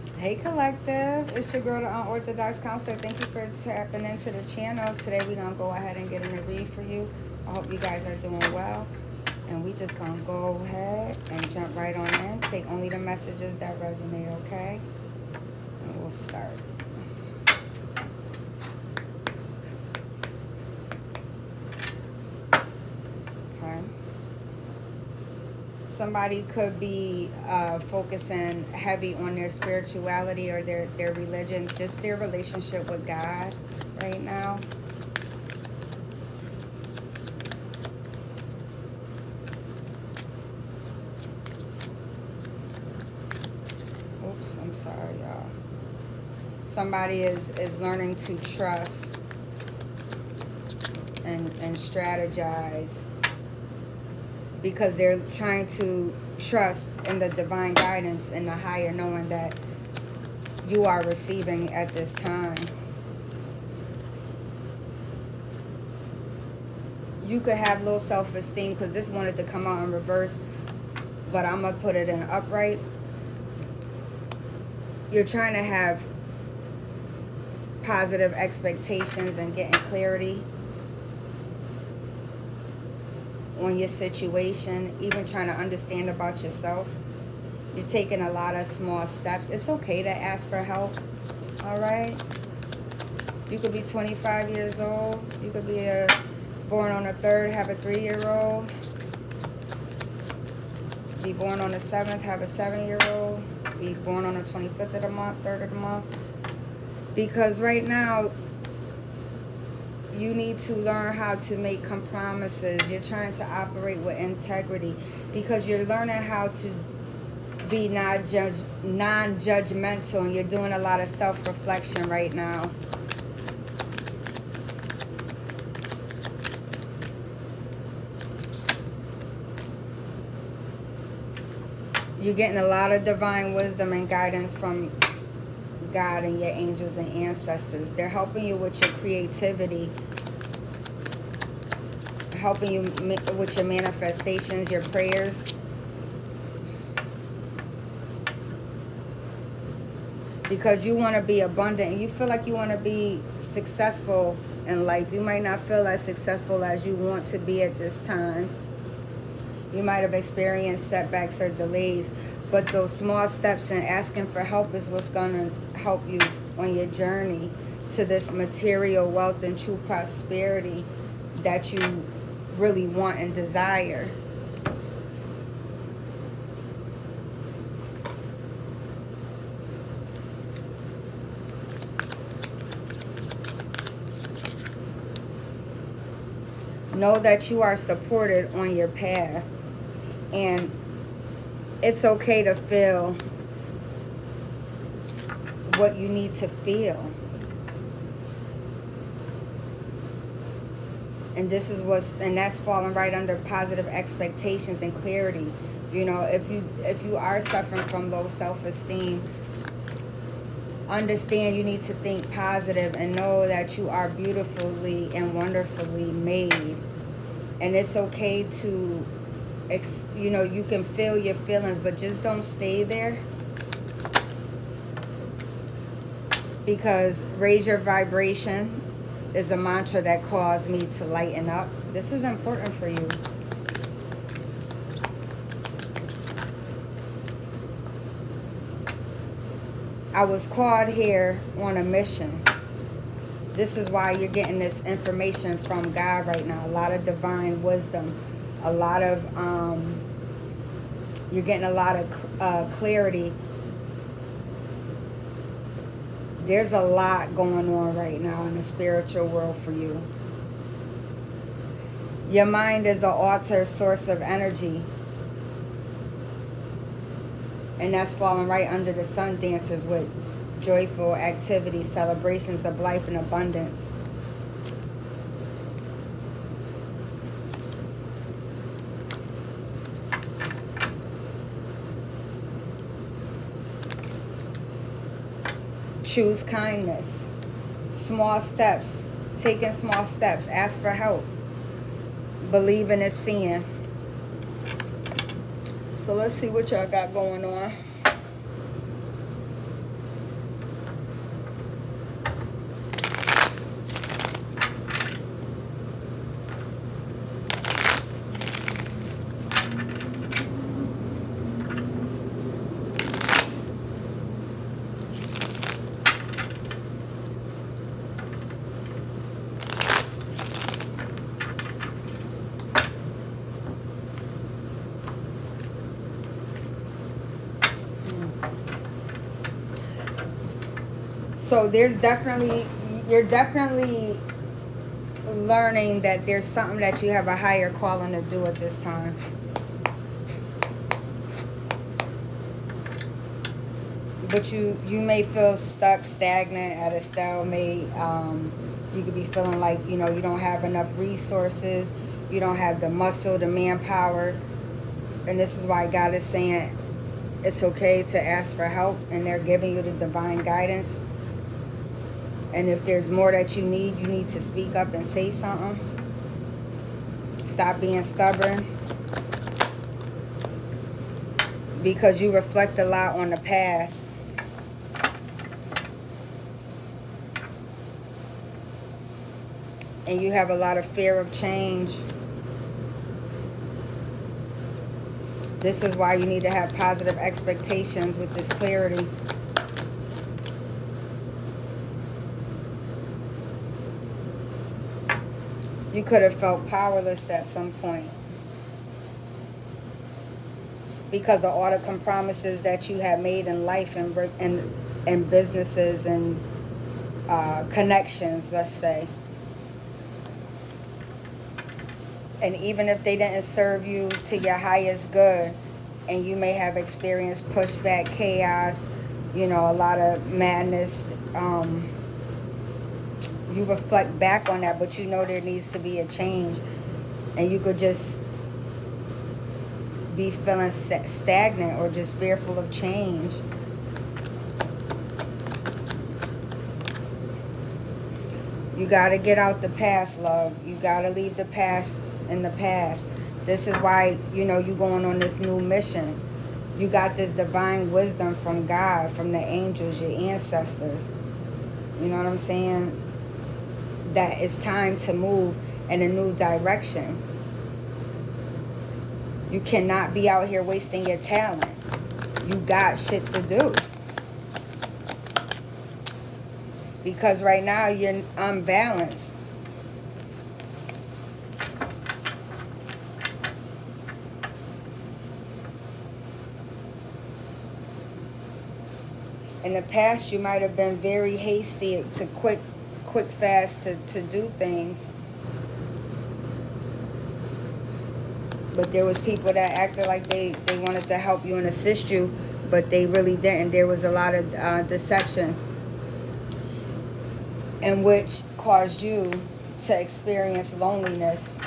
Hey collective, it's your girl the Unorthodox Counselor. Thank you for tapping into the channel. Today we're going to go ahead and get in a read for you. I hope you guys are doing well. And we just going to go ahead and jump right on in. Take only the messages that resonate, okay? And we'll start. Okay. Somebody could be focusing heavy on their spirituality or their religion, just their relationship with God right now. Oops, I'm sorry, y'all. Somebody is learning to trust and strategize because they're trying to trust in the divine guidance and the higher knowing that you are receiving at this time. You could have low self-esteem because this wanted to come out in reverse, but I'm going to put it in upright. You're trying to have positive expectations and getting clarity on your situation, even trying to understand about yourself. You're taking a lot of small steps. It's okay to ask for help, all right? You could be 25 years old. You could be born on the 3rd, have a 3-year-old. Be born on the 7th, have a 7-year-old. Be born on the 25th of the month, 3rd of the month. Because right now, you need to learn how to make compromises. You're trying to operate with integrity because you're learning how to be non-judgmental, and you're doing a lot of self-reflection right now. You're getting a lot of divine wisdom and guidance from God and your angels and ancestors. They're helping you with your creativity, helping you with your manifestations, your prayers. Because you want to be abundant and you feel like you want to be successful in life. You might not feel as successful as you want to be at this time. You might have experienced setbacks or delays, but those small steps and asking for help is what's going to help you on your journey to this material wealth and true prosperity that you really want and desire. Know that you are supported on your path, and it's okay to feel what you need to feel. And this is and that's falling right under positive expectations and clarity. You know, if you are suffering from low self-esteem, understand you need to think positive and know that you are beautifully and wonderfully made. And it's okay to, you can feel your feelings, but just don't stay there. Because raise your vibration is a mantra that caused me to lighten up. This is important for you. I was called here on a mission. This is why you're getting this information from God right now. A lot of divine wisdom. A lot of, you're getting a lot of clarity. There's a lot going on right now in the spiritual world for you. Your mind is an altar source of energy. And that's falling right under the sun dancers with joyful activity, celebrations of life and abundance. Choose kindness. Small steps. Taking small steps. Ask for help. Believing is seeing. So let's see what y'all got going on. So you're definitely learning that there's something that you have a higher calling to do at this time. But you may feel stuck, stagnant, at a stalemate. You could be feeling like, you don't have enough resources. You don't have the muscle, the manpower. And this is why God is saying it's okay to ask for help, and they're giving you the divine guidance. And if there's more that you need to speak up and say something. Stop being stubborn. Because you reflect a lot on the past. And you have a lot of fear of change. This is why you need to have positive expectations with this clarity. You could have felt powerless at some point because of all the compromises that you have made in life and businesses and connections, let's say. And even if they didn't serve you to your highest good, and you may have experienced pushback, chaos, a lot of madness, you reflect back on that, but there needs to be a change. And you could just be feeling stagnant or just fearful of change. You got to get out the past, love. You got to leave the past in the past. This is why, you're going on this new mission. You got this divine wisdom from God, from the angels, your ancestors. You know what I'm saying? That it's time to move in a new direction. You cannot be out here wasting your talent. You got shit to do. Because right now you're unbalanced. In the past, you might have been very hasty to quick fast to do things. But there was people that acted like they wanted to help you and assist you, but they really didn't. There was a lot of deception, in which caused you to experience loneliness.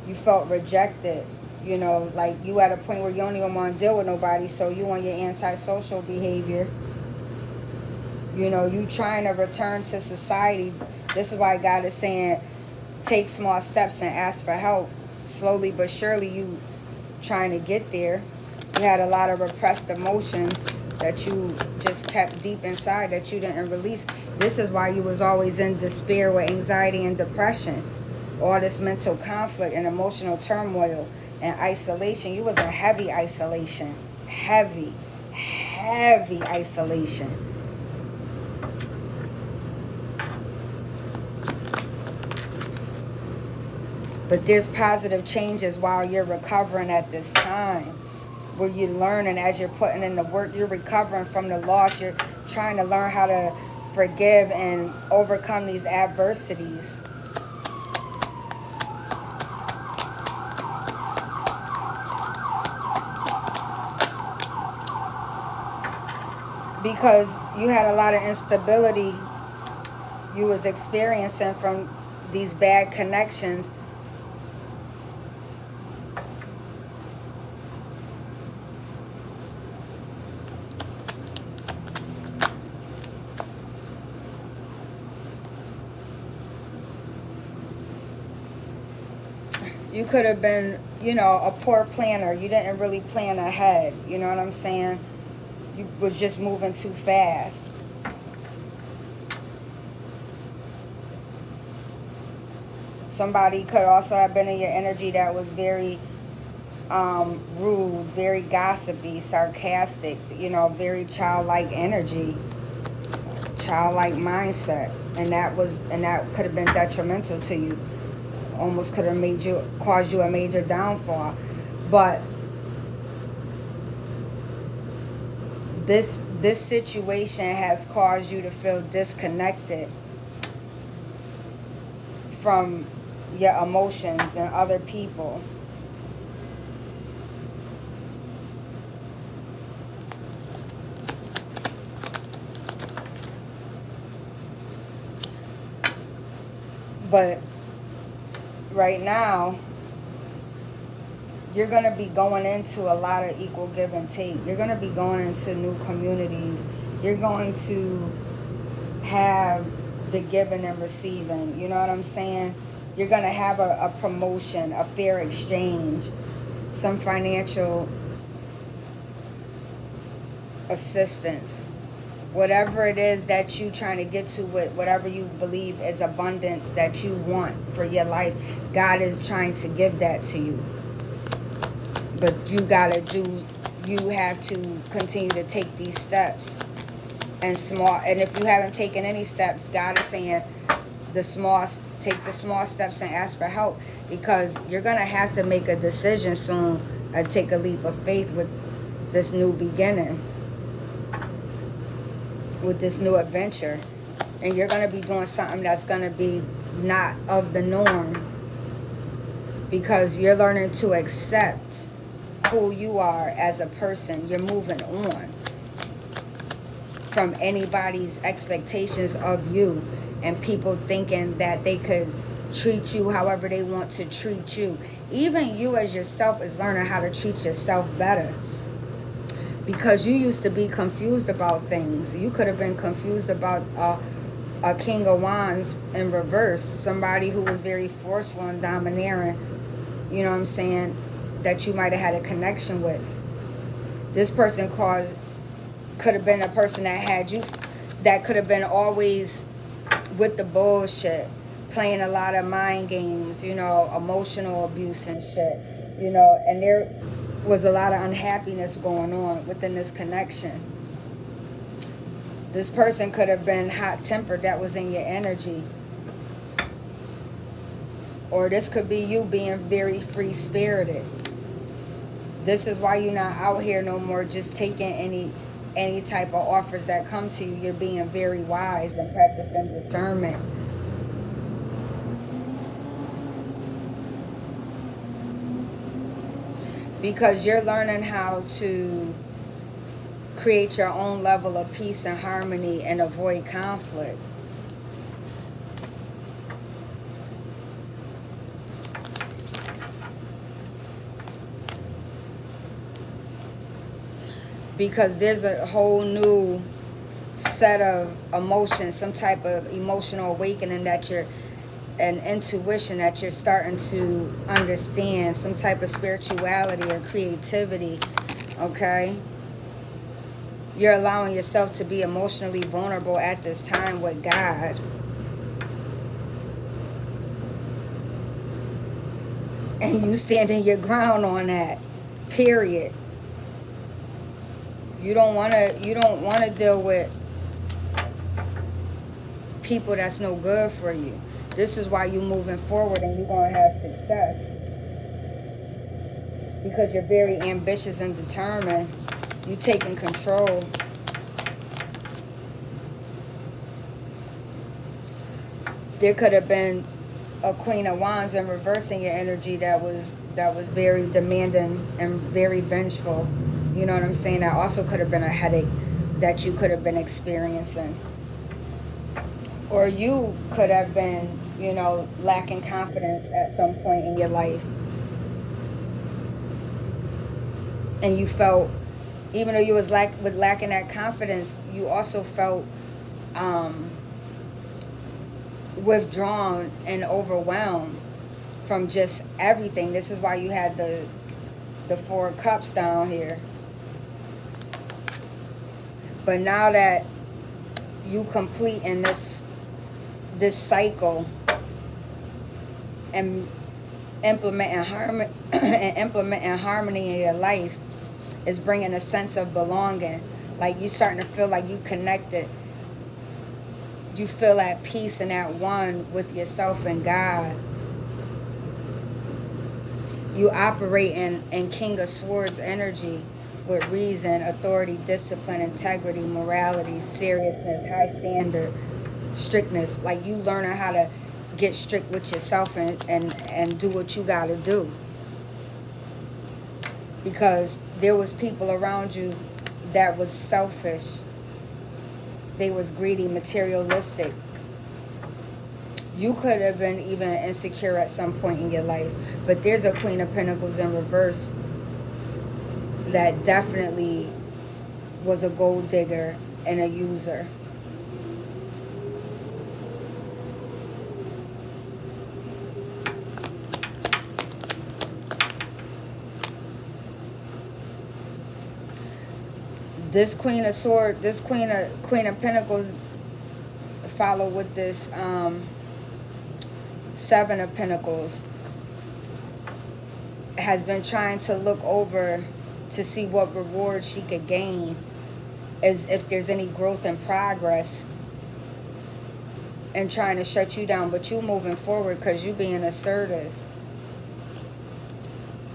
You felt rejected. Like you at a point where you don't even want to deal with nobody, so you on your antisocial behavior. You trying to return to society. This is why God is saying, take small steps and ask for help. Slowly but surely, you trying to get there. You had a lot of repressed emotions that you just kept deep inside that you didn't release. This is why you was always in despair with anxiety and depression. All this mental conflict and emotional turmoil and isolation. You was in heavy isolation. Heavy isolation. But there's positive changes while you're recovering at this time. Where you're learning as you're putting in the work. You're recovering from the loss. You're trying to learn how to forgive and overcome these adversities. Because you had a lot of instability you was experiencing from these bad connections. You could have been, a poor planner. You didn't really plan ahead. You know what I'm saying? You was just moving too fast. Somebody could also have been in your energy that was very rude, very gossipy, sarcastic, very childlike energy, childlike mindset. And that could have been detrimental to you. Almost could have caused you a major downfall. But this situation has caused you to feel disconnected from your emotions and other people. But right now, you're going to be going into a lot of equal give and take. You're going to be going into new communities. You're going to have the giving and receiving. You know what I'm saying? You're going to have a promotion, a fair exchange, some financial assistance. Whatever it is that you trying to get to with whatever you believe is abundance that you want for your life, God is trying to give that to you. But you have to continue to take these steps and if you haven't taken any steps, God is saying take the small steps and ask for help, because you're going to have to make a decision soon and take a leap of faith with this new beginning, with this new adventure. And you're going to be doing something that's going to be not of the norm, because you're learning to accept who you are as a person. You're moving on from anybody's expectations of you and people thinking that they could treat you however they want to treat you. Even you as yourself is learning how to treat yourself better, because you used to be confused about things. You could have been confused about a King of Wands in reverse, somebody who was very forceful and domineering, you know what I'm saying, that you might have had a connection with. This person could have been a person that could have been always with the bullshit, playing a lot of mind games, emotional abuse and shit, and there was a lot of unhappiness going on within this connection. This person could have been hot-tempered. That was in your energy. Or this could be you being very free-spirited. This is why you're not out here no more just taking any type of offers that come to you. You're being very wise and practicing discernment. Because you're learning how to create your own level of peace and harmony and avoid conflict. Because there's a whole new set of emotions, some type of emotional awakening and intuition that you're starting to understand, some type of spirituality or creativity, okay? You're allowing yourself to be emotionally vulnerable at this time with God. And you standing your ground on that, period. You don't want to deal with people that's no good for you. This is why you're moving forward and you're going to have success. Because you're very ambitious and determined. You're taking control. There could have been a Queen of Wands in reversing your energy that was very demanding and very vengeful. You know what I'm saying? That also could have been a headache that you could have been experiencing. Or you could have been, lacking confidence at some point in your life. And you felt, even though you was lacking that confidence, you also felt withdrawn and overwhelmed from just everything. This is why you had the Four of Cups down here. But now that you complete in this cycle and implementing harmony in your life is bringing a sense of belonging. Like you starting to feel like you connected. You feel at peace and at one with yourself and God. You operate in King of Swords energy. with reason, authority, discipline, integrity, morality, seriousness, high standard, strictness. Like you learning how to get strict with yourself and do what you got to do. Because there was people around you that was selfish. They was greedy, materialistic. You could have been even insecure at some point in your life. But there's a Queen of Pentacles in reverse that definitely was a gold digger and a user. This Queen of Swords, this Queen of Pentacles follow with this Seven of Pentacles, has been trying to look over to see what reward she could gain, as if there's any growth and progress, and trying to shut you down. But you moving forward because you being assertive.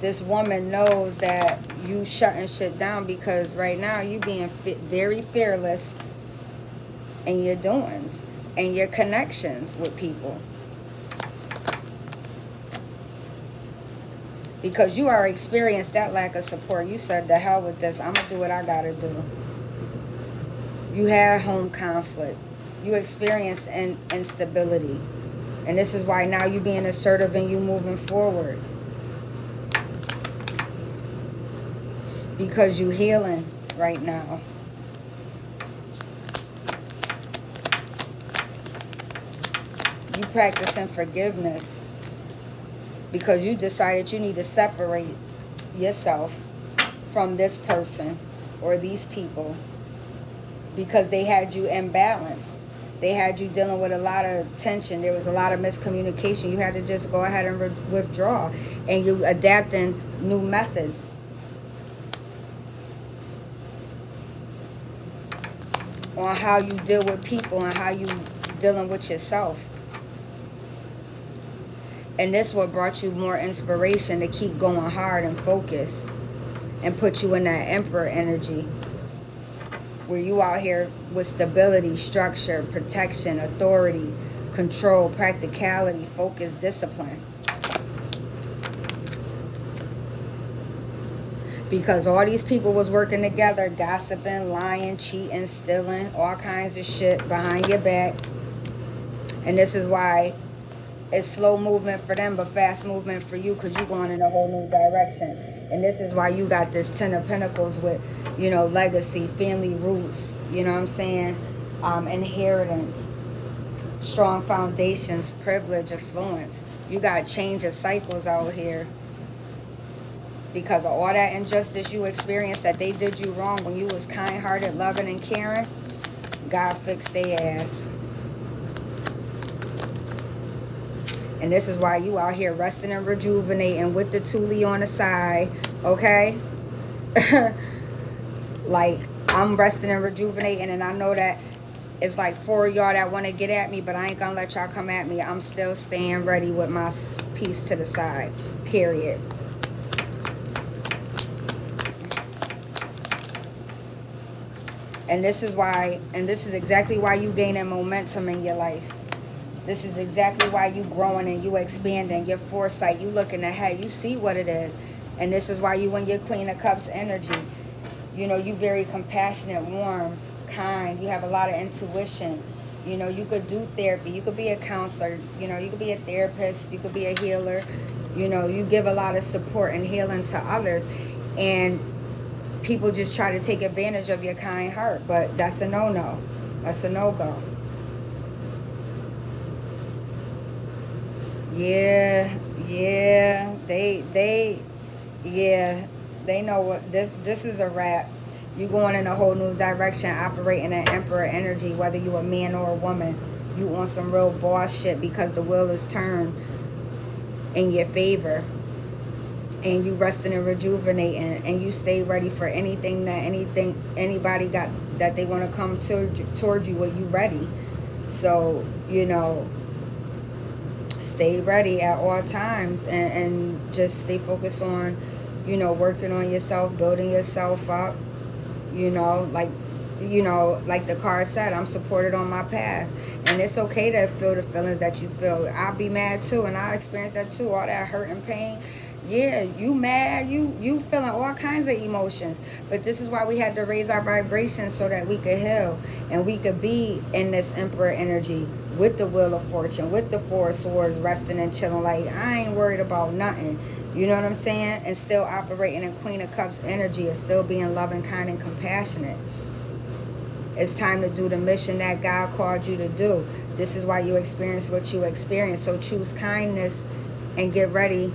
This woman knows that you shutting shit down because right now you being very fearless in your doings and your connections with people. Because you are experienced that lack of support. You said, the hell with this. I'm going to do what I got to do. You had home conflict. You experienced instability. And this is why now you being assertive and you moving forward. Because you healing right now. You practicing forgiveness. Because you decided you need to separate yourself from this person or these people. Because they had you imbalanced. They had you dealing with a lot of tension. There was a lot of miscommunication. You had to just go ahead and withdraw. And you adapting new methods. On how you deal with people and how you dealing with yourself. And this what brought you more inspiration to keep going hard and focus and put you in that Emperor energy where you out here with stability, structure, protection, authority, control, practicality, focus, discipline. Because all these people was working together, gossiping, lying, cheating, stealing, all kinds of shit behind your back. And this is why it's slow movement for them, but fast movement for you, because you're going in a whole new direction. And this is why you got this Ten of Pentacles with, you know, legacy, family roots, you know what I'm saying? Inheritance, strong foundations, privilege, affluence. You got change of cycles out here. Because of all that injustice you experienced, that they did you wrong when you was kind-hearted, loving, and caring, God fixed their ass. And this is why you out here resting and rejuvenating with the Thule on the side, okay? Like, I'm resting and rejuvenating, and I know that it's like 4 of y'all that want to get at me, but I ain't gonna let y'all come at me. I'm still staying ready with my piece to the side, period. And this is why, and this is exactly why you gaining momentum in your life. This is exactly why you growing and you expanding, your foresight, you looking ahead, you see what it is. And this is why you in your Queen of Cups energy. You know, you very compassionate, warm, kind. You have a lot of intuition. You know, you could do therapy. You could be a counselor. You know, you could be a therapist. You could be a healer. You know, you give a lot of support and healing to others. And people just try to take advantage of your kind heart, but that's a no-no. That's a no-go. Yeah, they know what this is a wrap. You going in a whole new direction, operating in Emperor energy, whether you a man or a woman. You on some real boss shit because the wheel is turned in your favor. And you resting and rejuvenating, and you stay ready for anything that anybody got that they want to come toward you when you ready. So, you know, stay ready at all times and just stay focused on you know, working on yourself, building yourself up, you know, like the card said, I'm supported on my path. And it's okay to feel the feelings that you feel. I'll be mad too, and I experience that too, all that hurt and pain. Yeah, you mad, you feeling all kinds of emotions. But this is why we had to raise our vibrations so that we could heal and we could be in this emperor energy with the wheel of fortune, with the four of swords, resting and chilling like I ain't worried about nothing. You know what I'm saying? And still operating in Queen of Cups energy of still being loving, kind, and compassionate. It's time to do the mission that God called you to do. This is why you experience what you experience. So choose kindness and get ready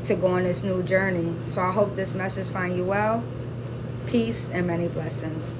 to go on this new journey. So I hope this message find you well. Peace and many blessings.